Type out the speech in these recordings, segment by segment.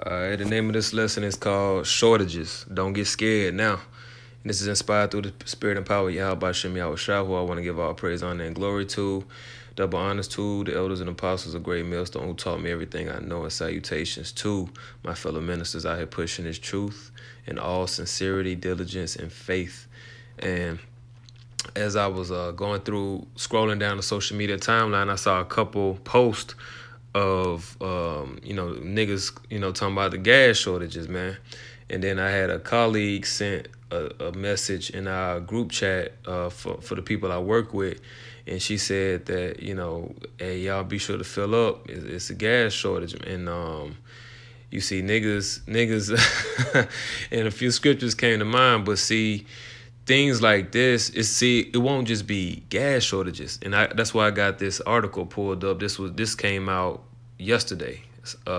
The name of this lesson is called Shortages. Don't get scared now. And this is inspired through the spirit and power of Yahweh Shem Yahweh Shah, who I want to give all praise, honor, and glory to. Double honors to the elders and apostles of Great Millstone who taught me everything I know, and salutations to my fellow ministers out here pushing this truth in all sincerity, diligence, and faith. And as I was going through, scrolling down the social media timeline, I saw a couple posts of niggas talking about the gas shortages, man. And then I had a colleague sent a message in our group chat for the people I work with, and she said that hey, y'all be sure to fill up. It's a gas shortage. And you see niggas and a few scriptures came to mind, but see, things like this, it won't just be gas shortages. And that's why I got this article pulled up. This came out yesterday,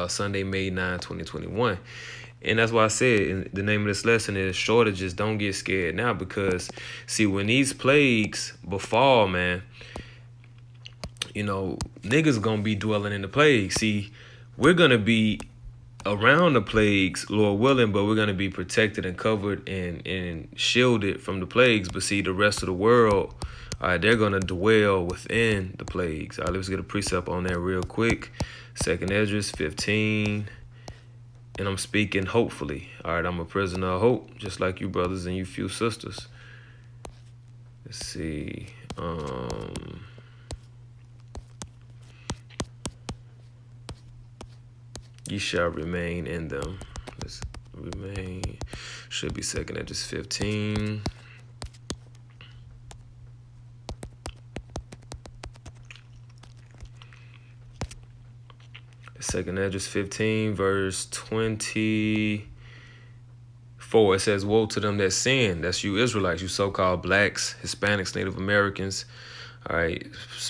Sunday, May 9, 2021. And that's why I said the name of this lesson is Shortages. Don't get scared now, because see, when these plagues befall, man, niggas gonna be dwelling in the plague. See, we're gonna be around the plagues, Lord willing, but we're going to be protected and covered and shielded from the plagues. But see, the rest of the world, all right, they're going to dwell within the plagues. All right, let's get a precept on that real quick. 2nd Esdras 15, and I'm speaking hopefully. All right, I'm a prisoner of hope, just like you brothers and you few sisters. Let's see. Ye shall remain in them. Let's remain. Should be 2nd Esdras 15. Second Esdras 15, verse 24. It says, "Woe to them that sin." That's you Israelites, you so-called blacks, Hispanics, Native Americans. All right,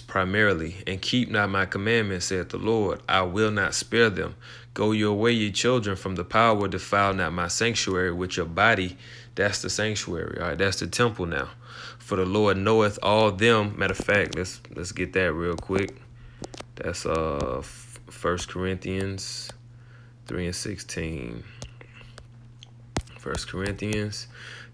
primarily. "And keep not my commandments, saith the Lord. I will not spare them. Go your way, ye children, from the power. Defile not my sanctuary with your body." That's the sanctuary. All right, that's the temple now. "For the Lord knoweth all them." Matter of fact, let's get that real quick. That's 1 Corinthians 3 and 16. 1 Corinthians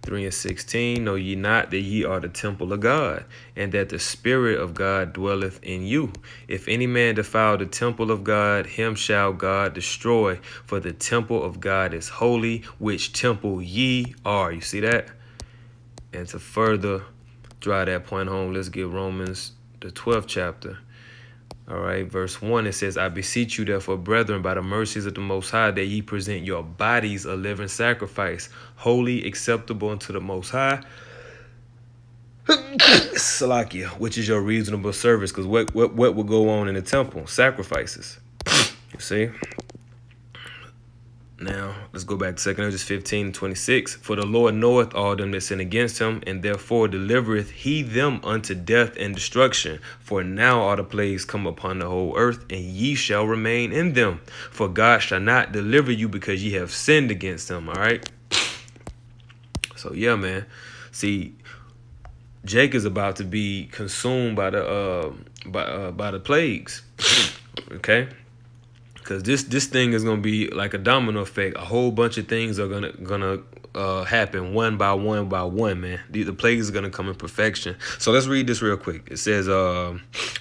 3 and 16. "Know ye not that ye are the temple of God, and that the Spirit of God dwelleth in you? If any man defile the temple of God, him shall God destroy. For the temple of God is holy, which temple ye are." You see that? And to further drive that point home, let's get Romans, the 12th chapter. All right, verse 1, it says, "I beseech you, therefore, brethren, by the mercies of the Most High, that ye present your bodies a living sacrifice, holy, acceptable unto the Most High." Salakia, which is your reasonable service. Because what would go on in the temple? Sacrifices. You see? Now, let's go back to 2nd Esdras 15 and 26. "For the Lord knoweth all them that sin against him, and therefore delivereth he them unto death and destruction. For now are the plagues come upon the whole earth, and ye shall remain in them. For God shall not deliver you because ye have sinned against him." All right? So, yeah, man. See, Jake is about to be consumed by the plagues. Okay? Because this thing is gonna be like a domino effect. A whole bunch of things are gonna happen one by one, man. The plagues are gonna come in perfection. So let's read this real quick. It says,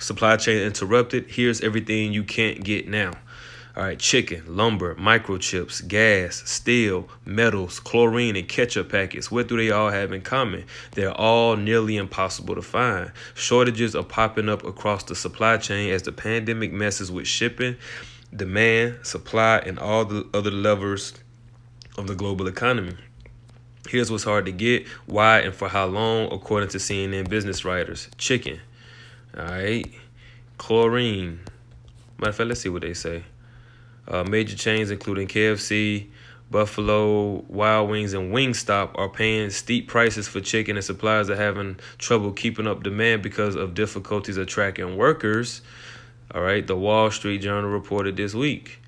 supply chain interrupted. Here's everything you can't get now. All right, chicken, lumber, microchips, gas, steel, metals, chlorine, and ketchup packets. What do they all have in common? They're all nearly impossible to find. Shortages are popping up across the supply chain as the pandemic messes with shipping, demand, supply, and all the other levers of the global economy. Here's what's hard to get, why, and for how long, according to CNN business writers. Chicken. All right. Chlorine. Matter of fact, let's see what they say. Major chains including KFC, Buffalo Wild Wings, and Wingstop are paying steep prices for chicken, and suppliers are having trouble keeping up demand because of difficulties attracting workers. All right, the Wall Street Journal reported this week.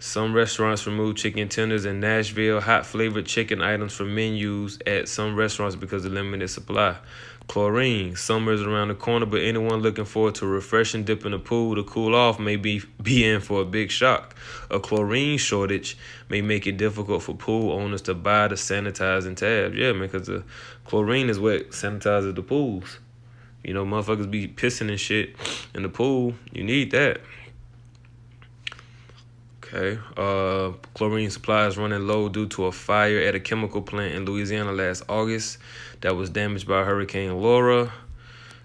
Some restaurants remove chicken tenders in Nashville, hot flavored chicken items from menus at some restaurants because of limited supply. Chlorine. Summer is around the corner, but anyone looking forward to a refreshing dip in the pool to cool off may be in for a big shock. A chlorine shortage may make it difficult for pool owners to buy the sanitizing tabs. Yeah, man, because the chlorine is what sanitizes the pools. You know, motherfuckers be pissing and shit in the pool. You need that. Okay. Chlorine supply is running low due to a fire at a chemical plant in Louisiana last August that was damaged by Hurricane Laura.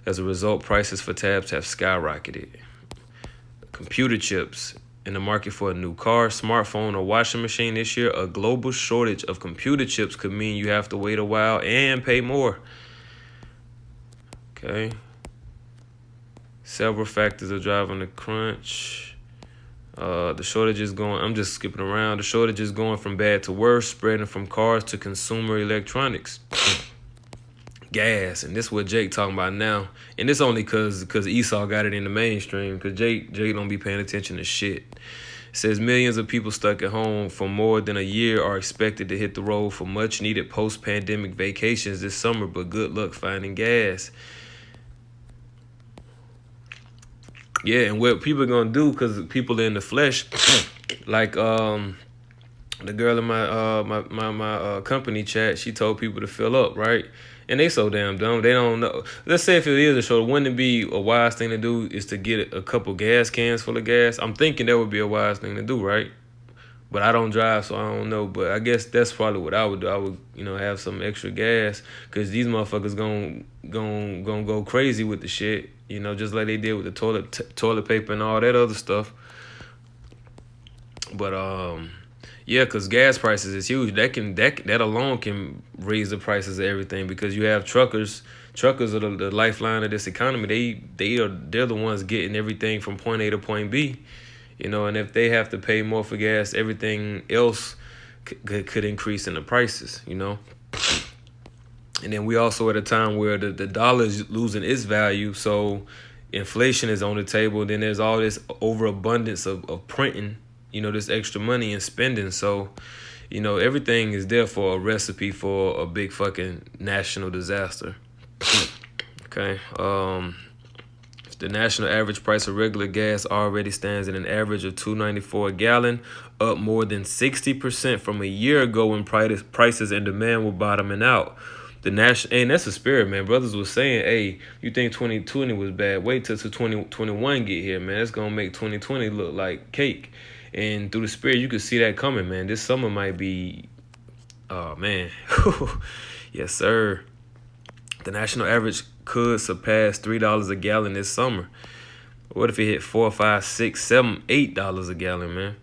As a result, prices for tabs have skyrocketed. Computer chips in the market for a new car, smartphone, or washing machine this year. A global shortage of computer chips could mean you have to wait a while and pay more. Okay. Several factors are driving the crunch. The shortage is going, I'm just skipping around. The shortage is going from bad to worse, spreading from cars to consumer electronics. Gas, and this is what Jake talking about now. And this only cause Esau got it in the mainstream, because Jake don't be paying attention to shit. It says millions of people stuck at home for more than a year are expected to hit the road for much needed post-pandemic vacations this summer, but good luck finding gas. Yeah, and what people are gonna do, because people are in the flesh, like the girl in my company chat, she told people to fill up, right? And they so damn dumb. They don't know. Let's say if it is a shortage, wouldn't it be a wise thing to do is to get a couple gas cans full of gas? I'm thinking that would be a wise thing to do, right? But I don't drive, so I don't know. But I guess that's probably what I would do. I would, have some extra gas, because these motherfuckers gon' go crazy with the shit. Just like they did with the toilet paper and all that other stuff. But yeah, because gas prices is huge. That alone can raise the prices of everything, because you have truckers. Truckers are the lifeline of this economy. They're the ones getting everything from point A to point B. And if they have to pay more for gas, everything else could increase in the prices. And then we also at a time where the dollar is losing its value, so inflation is on the table. Then there's all this overabundance of printing, this extra money and spending. So, everything is there for a recipe for a big fucking national disaster. Okay. The national average price of regular gas already stands at an average of $2.94 a gallon, up more than 60% from a year ago when prices and demand were bottoming out. And that's the spirit, man. Brothers was saying, hey, you think 2020 was bad? Wait till 2021 get here, man. It's going to make 2020 look like cake. And through the spirit, you can see that coming, man. This summer might be, oh, man. Yes, sir. The national average could surpass $3 a gallon this summer. What if it hit $4, $5, $6, $7, $8 a gallon, man?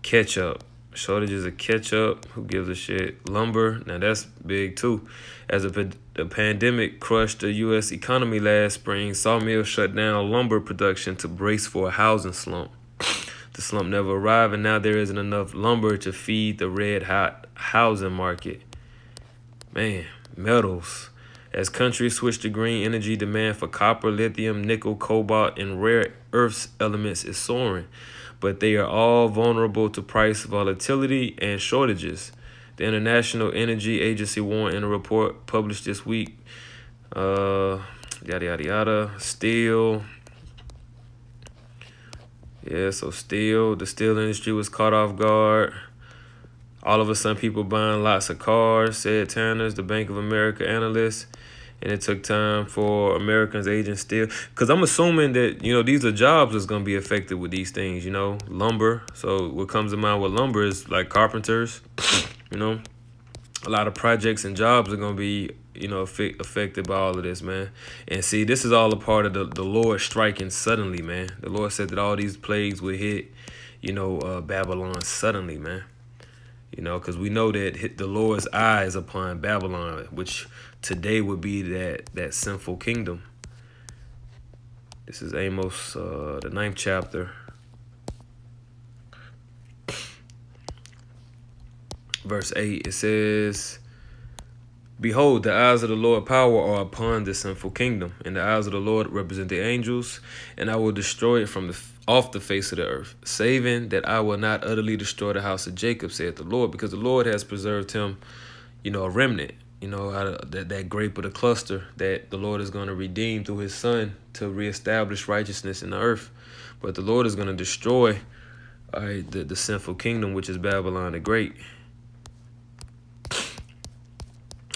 Ketchup. Shortages of ketchup. Who gives a shit? Lumber. Now that's big too. As the pandemic crushed the U.S. economy last spring, sawmills shut down lumber production to brace for a housing slump. The slump never arrived, and now there isn't enough lumber to feed the red-hot housing market. Man, metals. As countries switch to green energy, demand for copper, lithium, nickel, cobalt, and rare earths elements is soaring. But they are all vulnerable to price volatility and shortages. The International Energy Agency warned in a report published this week. Yada, yada, yada. Steel. Yeah, so steel. The steel industry was caught off guard. All of a sudden, people buying lots of cars, said Tanners, the Bank of America analyst. And it took time for Americans aging steel. Because I'm assuming that, these are jobs that's going to be affected with these things, lumber. So what comes to mind with lumber is like carpenters, A lot of projects and jobs are going to be, affected by all of this, man. And see, this is all a part of the Lord striking suddenly, man. The Lord said that all these plagues would hit, Babylon suddenly, man. Because we know that the Lord's eye is upon Babylon, which today would be that sinful kingdom. This is Amos, the 9th chapter. Verse 8, it says, Behold, the eyes of the Lord power are upon this sinful kingdom, and the eyes of the Lord represent the angels, and I will destroy it from off the face of the earth, saving that I will not utterly destroy the house of Jacob, saith the Lord, because the Lord has preserved him, a remnant, out of that grape of the cluster that the Lord is going to redeem through his son to reestablish righteousness in the earth. But the Lord is going to destroy, all right, the sinful kingdom, which is Babylon the Great.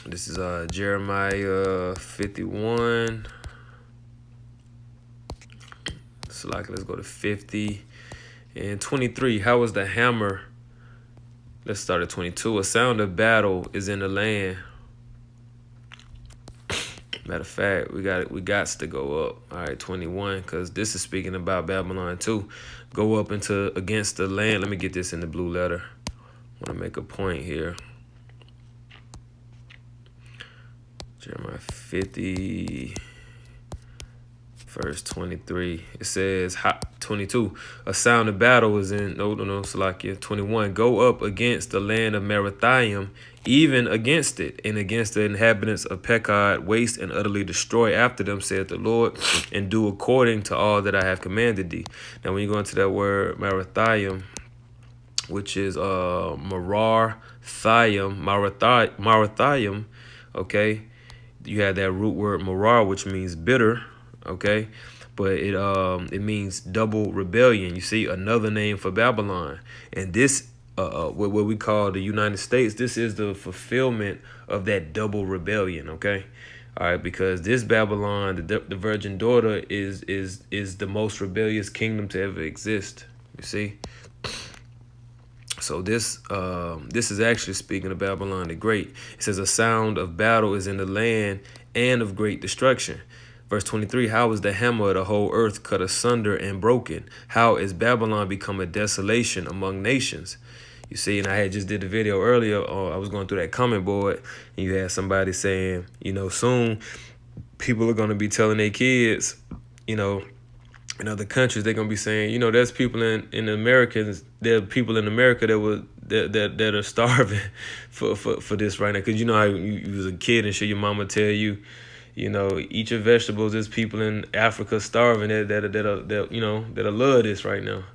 This is Jeremiah 51. So let's go to 50 and 23. How is the hammer? Let's start at 22. A sound of battle is in the land. Matter of fact, we got to go up. All right, 21, because this is speaking about Babylon too. Go up against the land. Let me get this in the blue letter. I want to make a point here. Jeremiah 50, verse 23. It says, 22, a sound of battle is in, Salakia. 21, go up against the land of Merathaim, even against it, and against the inhabitants of Pekod, waste and utterly destroy after them, saith the Lord, and do according to all that I have commanded thee. Now, when you go into that word Merathaim, which is Marathaim, okay, you have that root word marar, which means bitter, okay, but it means double rebellion. You see, another name for Babylon, and this what we call the United States, this is the fulfillment of that double rebellion, okay. All right, because this Babylon, the virgin daughter, is the most rebellious kingdom to ever exist. You see. So this is actually speaking of Babylon the Great. It says a sound of battle is in the land and of great destruction. Verse 23, how is the hammer of the whole earth cut asunder and broken? How is Babylon become a desolation among nations? You see, and I had just did the video earlier. I was going through that comment board, and you had somebody saying, soon people are going to be telling their kids, in other countries, they're gonna be saying, there's people in Americans, there are people in America that are starving for this right now. Cause how you was a kid and shit, your mama tell you, eat your vegetables. There's people in Africa starving that love this right now.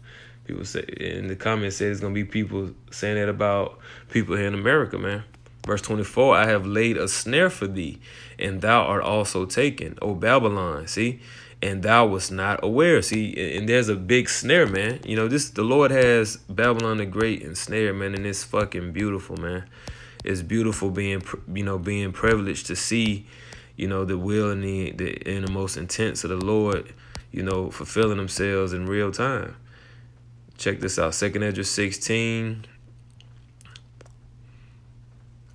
People say in the comments say there's gonna be people saying that about people here in America, man. Verse 24, I have laid a snare for thee, and thou art also taken, O Babylon. See? And thou wast not aware. See, and there's a big snare, man. The Lord has Babylon the Great and snare, man, and it's fucking beautiful, man. It's beautiful being privileged to see, the will and the most intents of the Lord, fulfilling themselves in real time. Check this out, 2 Esdras 16.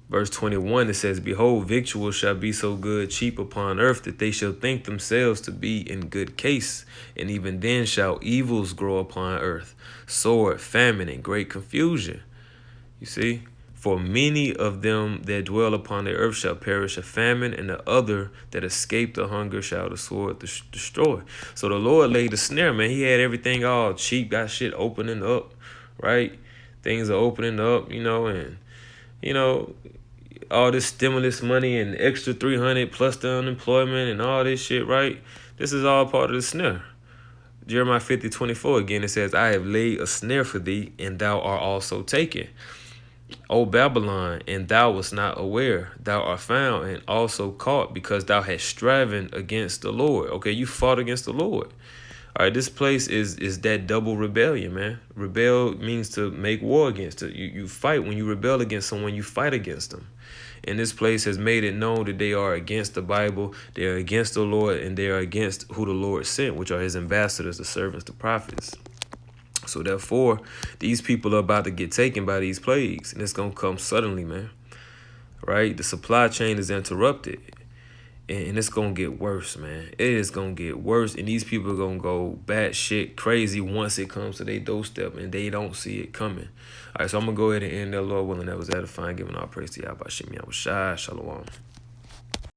Verse 21, it says, behold, victuals shall be so good, cheap upon earth, that they shall think themselves to be in good case. And even then shall evils grow upon earth, sword, famine, and great confusion. You see? For many of them that dwell upon the earth shall perish of famine, and the other that escape the hunger shall the sword destroy. So the Lord laid the snare, man. He had everything all cheap, got shit opening up, right? Things are opening up, and, all this stimulus money and extra 300 plus the unemployment and all this shit, right? This is all part of the snare. Jeremiah 50:24 again, it says, I have laid a snare for thee, and thou art also taken. O Babylon, and thou wast not aware. Thou art found and also caught, because thou hast striven against the Lord. Okay, you fought against the Lord. All right, this place is that double rebellion, man. Rebel means to make war against it. You fight. When you rebel against someone, you fight against them. And this place has made it known that they are against the Bible, they are against the Lord, and they are against who the Lord sent, which are his ambassadors, the servants, the prophets. So therefore, these people are about to get taken by these plagues, and it's going to come suddenly, man. Right? The supply chain is interrupted. And it's going to get worse, man. It is going to get worse. And these people are going to go batshit crazy once it comes to their doorstep and they don't see it coming. All right, so I'm going to go ahead and end there, Lord willing. That was edifying. Giving all praise to Yahweh Shem Yahweh Shai. Shalom.